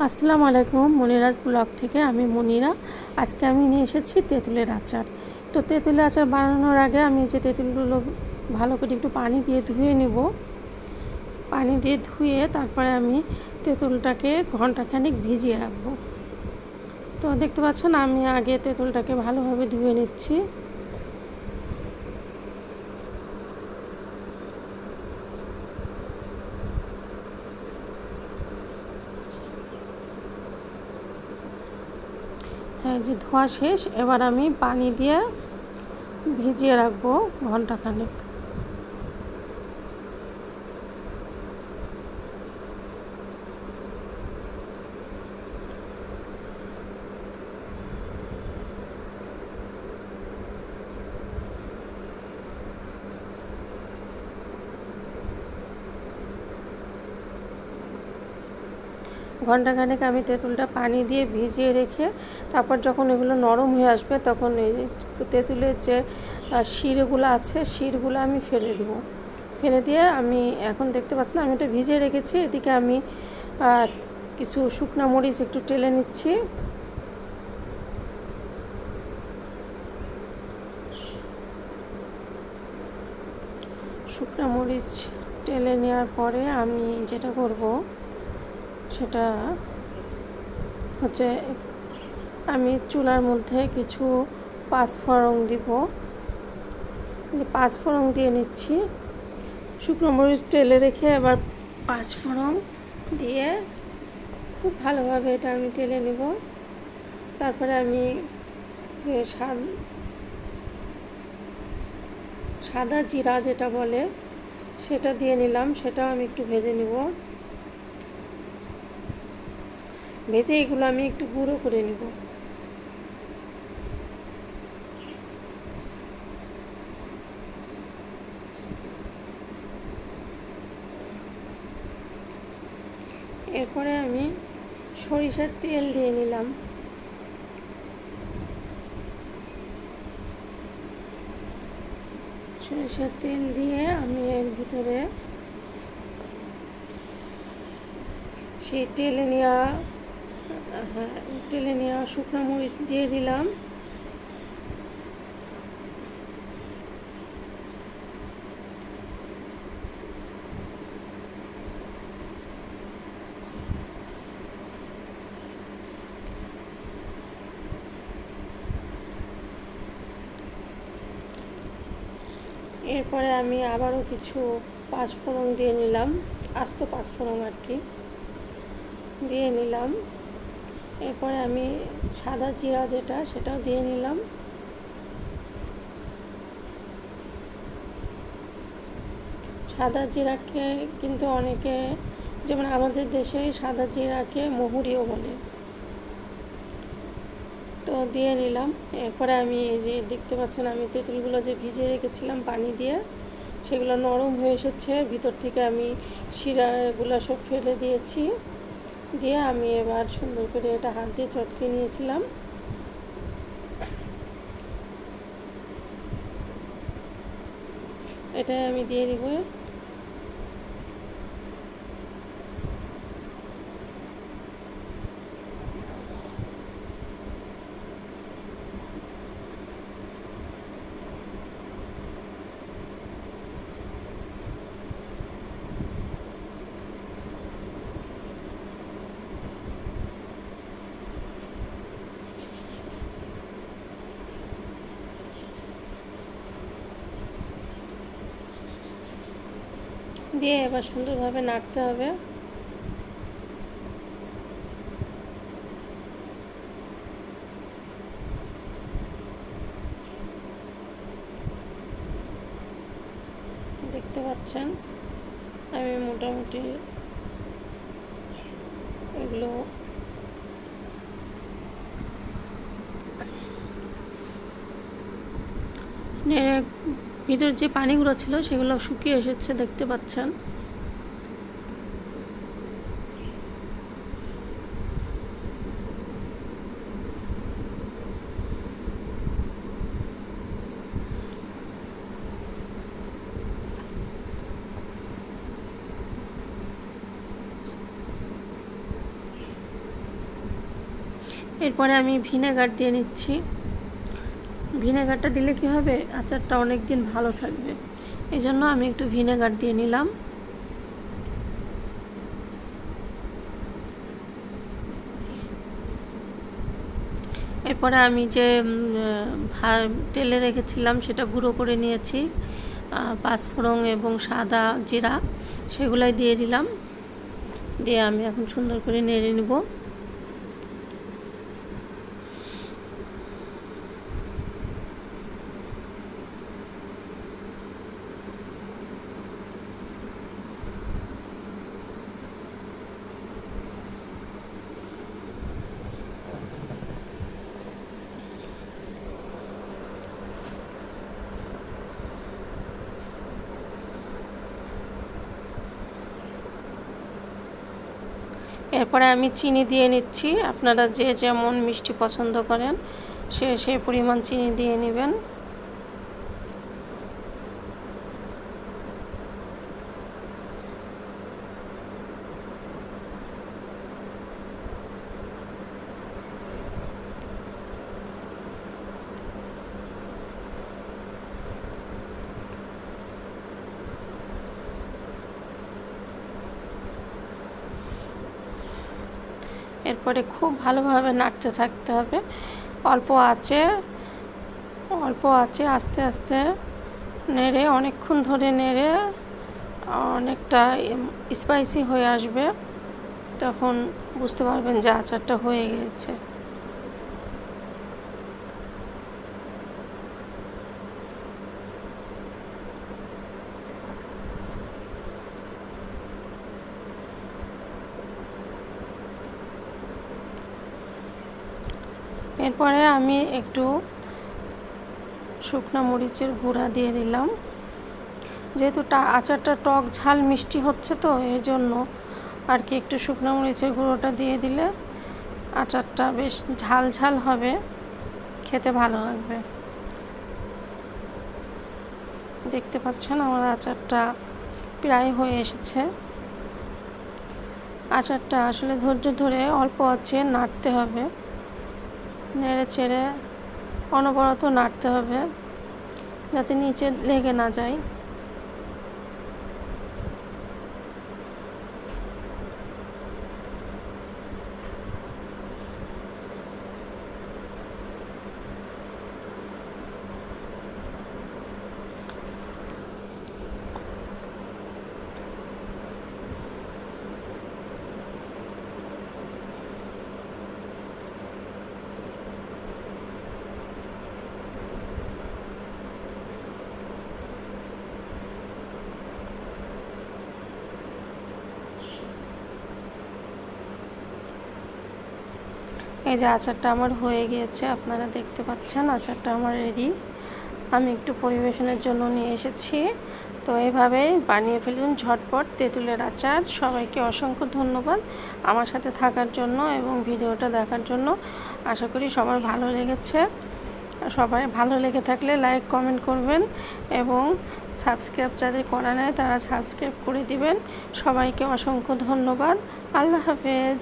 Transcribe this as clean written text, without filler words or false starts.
আসসালামু আলাইকুম, মনিরাজ ব্লগ থেকে আমি মনিরা। আজকে আমি নিয়ে এসেছি তেঁতুলের আচার। তো তেঁতুলের আচার বানানোর আগে আমি যে তেঁতুলগুলো ভালো করে একটু পানি দিয়ে ধুয়ে নেব। পানি দিয়ে ধুয়ে তারপরে আমি তেঁতুলটাকে ঘন্টাখানিক ভিজিয়ে রাখবো। তো দেখতে পাচ্ছেন আমি আগে তেঁতুলটাকে ভালোভাবে ধুয়ে নিচ্ছি। হ্যাঁ, যে ধোয়া শেষ। এবার আমি পানি দিয়ে ভিজিয়ে রাখবো ঘন্টাখানেক। ঘন্টাখানেক আমি তেঁতুলটা পানি দিয়ে ভিজিয়ে রেখে তারপর যখন এগুলো নরম হয়ে আসবে তখন এই তেঁতুলের যে শিরগুলো আছে শিরগুলো আমি ফেলে দেব। ফেলে দিয়ে আমি এখন দেখতে পাচ্ছি না আমি এটা ভিজিয়ে রেখেছি। এদিকে আমি কিছু শুকনো মরিচ একটু টেলে নিচ্ছি। শুকনো মরিচ টেলে নেওয়ার পরে আমি যেটা করব সেটা হচ্ছে আমি চুলার মধ্যে কিছু পাঁচফোড়ন দিব। পাঁচফোড়ন দিয়ে নিচ্ছি। শুকনো মরিচ টেলে রেখে এবার পাঁচফোড়ন দিয়ে খুব ভালোভাবে এটা আমি টেলে নেব। তারপরে আমি যে সাদা জিরা যেটা বলে সেটা দিয়ে নিলাম। সেটাও আমি একটু ভেজে নেব। ভেজে এগুলো আমি একটু গুঁড়ো করে নেব। এরপরে আমি সরিষার তেল দিয়ে নিলাম। সরিষার তেল দিয়ে আমি এর ভিতরে সেই টেলে নেওয়া শুকনো মরিচ দিয়ে দিলাম। এরপরে আমি আবারও কিছু পাঁচফোড়ন দিয়ে নিলাম, আস্ত পাঁচফোড়ন আর কি দিয়ে নিলাম। এরপরে আমি সাদা জিরা যেটা সেটাও দিয়ে নিলাম। সাদা জিরাকে কিন্তু অনেকে, যেমন আমাদের দেশে সাদা জিরাকে মহুরিও বলে। তো দিয়ে নিলাম। এরপরে আমি এই যে দেখতে পাচ্ছেন আমি তেঁতুলগুলো যে ভিজিয়ে রেখেছিলাম পানি দিয়ে সেগুলো নরম হয়ে এসেছে। ভিতর থেকে আমি শিরাগুলো সব ফেলে দিয়েছি। দিয়ে আমি এবার সুন্দর করে এটা হাত দিয়ে চটকে নিয়েছিলাম। এটাই আমি দিয়ে দিব। দিয়ে এবার সুন্দরভাবে নাড়তে হবে। দেখতে পাচ্ছেন আমি মোটামুটি এগুলো ভিতর যে পানিগুলো ছিল সেগুলো শুকিয়ে এসেছে দেখতে পাচ্ছেন। এরপরে আমি ভিনেগার দিয়ে নিচ্ছি। ভিনেগারটা দিলে কি হবে, আচারটা অনেক দিন ভালো থাকবে, এই জন্য আমি একটু ভিনেগার দিয়ে নিলাম। এরপরে আমি যে তেলে রেখেছিলাম সেটা গুঁড়ো করে নিয়েছি, পাঁচফোড়ন এবং সাদা জিরা, সেগুলাই দিয়ে দিলাম। দিয়ে আমি এখন সুন্দর করে নেড়ে নেব। এরপরে আমি চিনি দিয়ে নিচ্ছি। আপনারা যে যেমন মিষ্টি পছন্দ করেন সেই পরিমাণ চিনি দিয়ে নেবেন। এরপরে খুব ভালোভাবে নাড়তে থাকতে হবে, অল্প আঁচে আস্তে আস্তে নেড়ে, অনেকক্ষণ ধরে নেড়ে অনেকটা স্পাইসি হয়ে আসবে, তখন বুঝতে পারবেন যে আচারটা হয়ে গেছে। এরপরে আমি একটু শুকনো মরিচের গুঁড়া দিয়ে দিলাম। যেহেতু আচারটা টক ঝাল মিষ্টি হচ্ছে, তো এই জন্য আর কি একটু শুকনো মরিচের গুঁড়োটা দিয়ে দিলে আচারটা বেশ ঝাল ঝাল হবে, খেতে ভালো লাগবে। দেখতে পাচ্ছেন আমার আচারটা প্রায় হয়ে এসেছে। আচারটা আসলে ধৈর্য ধরে অল্প আঁচে নাড়তে হবে, নেড়ে চেড়ে অনবরত নাড়তে হবে যাতে নিচে লেগে না যায়। এই যে আচারটা আমার হয়ে গিয়েছে, আপনারা দেখতে পাচ্ছেন আচারটা আমার রেডি। আমি একটু পরিবেশনের জন্য নিয়ে এসেছি। তো এইভাবেই বানিয়ে ফেলুন ঝটপট তেঁতুলের আচার। সবাইকে অসংখ্য ধন্যবাদ আমার সাথে থাকার জন্য এবং ভিডিওটা দেখার জন্য। আশা করি সবার ভালো লেগেছে। সবাই ভালো লেগে থাকলে লাইক কমেন্ট করবেন এবং সাবস্ক্রাইব যাদের করা নেই তারা সাবস্ক্রাইব করে দিবেন। সবাইকে অসংখ্য ধন্যবাদ। আল্লাহ হাফেজ।